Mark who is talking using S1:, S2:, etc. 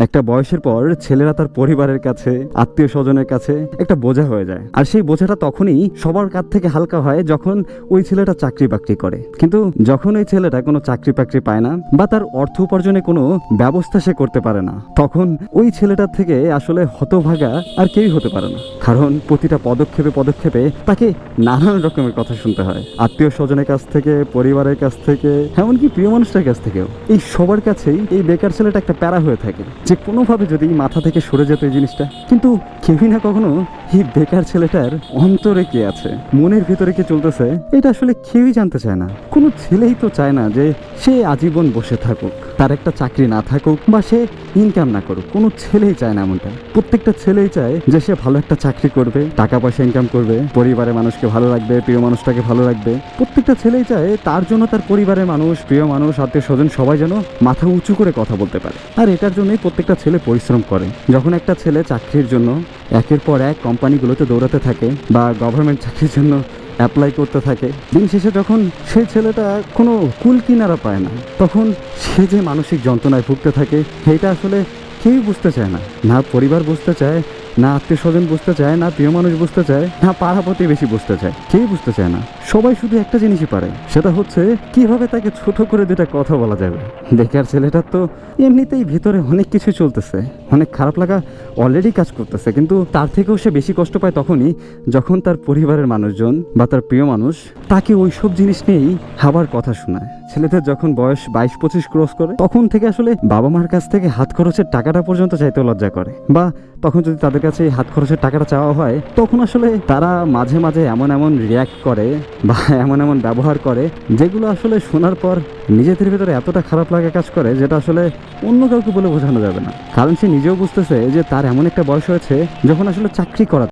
S1: একটা বয়সের পর ছেলেরা তার পরিবারের কাছে, আত্মীয় স্বজনের কাছে একটা বোঝা হয়ে যায়। আর সেই বোঝাটা তখনই সবার কাছ থেকে হালকা হয় যখন ওই ছেলেটা চাকরি বাকরি করে। কিন্তু যখন ওই ছেলেটা কোনো চাকরি বাকরি পায় না বা তার অর্থ উপার্জনে কোনো ব্যবস্থা সে করতে পারে না, তখন ওই ছেলেটার থেকে আসলে হতভাগা আর কেউই হতে পারে না। কারণ প্রতিটা পদক্ষেপে পদক্ষেপে তাকে নানান রকমের কথা শুনতে হয়, আত্মীয় স্বজনের কাছ থেকে, পরিবারের কাছ থেকে, এমনকি প্রিয় মানুষটার কাছ থেকেও। এই সবার কাছেই এই বেকার ছেলেটা একটা প্যারা হয়ে থাকে যে কোনোভাবে যদি মাথা থেকে সরে যেত এই জিনিসটা। কিন্তু কেউই না কখনো এই বেকার ছেলেটার অন্তরে কে আছে, মনের ভিতরে কে চলতেছে, এটা আসলে কেউই জানতে চায় না। কোনো ছেলেই তো চায় না যে সে আজীবন বসে থাকুক, তার একটা চাকরি না থাকুক বা সে ইনকাম না করুক। কোনো ছেলেই চায় না এমনটা। প্রত্যেকটা ছেলেই চায় যে সে ভালো একটা চাকরি করবে, টাকা পয়সা ইনকাম করবে, পরিবারের মানুষকে ভালো রাখবে, প্রিয় মানুষটাকে ভালো রাখবে। প্রত্যেকটা ছেলেই চায় তার জন্য তার পরিবারের মানুষ, প্রিয় মানুষ, আত্মীয় স্বজন সবাই যেন মাথা উঁচু করে কথা বলতে পারে। আর এটার জন্যই প্রত্যেকটা ছেলে পরিশ্রম করে। যখন একটা ছেলে চাকরির জন্য একের পর এক কোম্পানিগুলোতে দৌড়াতে থাকে বা গভর্নমেন্ট চাকরির জন্য অ্যাপ্লাই করতে থাকে, দিন শেষে যখন সেই ছেলেটা কোনো কুল কিনারা পায় না, তখন সে যে মানসিক যন্ত্রণায় ভুগতে থাকে সেটা আসলে কেউই বুঝতে চায় না। না পরিবার বুঝতে চায়, না আত্মীয় স্বজন বুঝতে চায়, না প্রিয় মানুষ বুঝতে চায়, না পাড়া প্রতিবেশী বুঝতে চায়। কেউ বুঝতে চায় না। সবাই শুধু একটা জিনিসই পারে, সেটা হচ্ছে কিভাবে তাকে ছোট করে দুটা কথা বলা যাবে। বেকার ছেলেটার তো এমনিতেই ভিতরে অনেক কিছু চলতেছে, অনেক খারাপ লাগা অলরেডি কাজ করতেছে, কিন্তু তার থেকেও সে বেশি কষ্ট পায় তখনই যখন তার পরিবারের মানুষজন বা তার প্রিয় মানুষ তাকে ওই সব জিনিস নিয়েই আবার কথা শোনায়। ছেলেদের যখন বয়স 22-25 ক্রস করে, তখন থেকে আসলে বাবা মার কাছ থেকে হাত খরচের টাকাটা পর্যন্ত চাইতেও লজ্জা করে। বা তখন যদি তাদের কাছে এই হাত খরচের টাকাটা চাওয়া হয়, তখন আসলে তারা মাঝে মাঝে এমন এমন রিয়্যাক্ট করে বা এমন এমন ব্যবহার করে যেগুলো আসলে শোনার পর নিজেদের ভিতরে এতটা খারাপ লাগা কাজ করে, যেটা আসলে অন্য কাউকে বলে বোঝানো যাবে না। কারণ সে নিজেও বুঝতেছে যে তার এমন একটা বয়স হয়েছে যখন আসলে চাকরি করা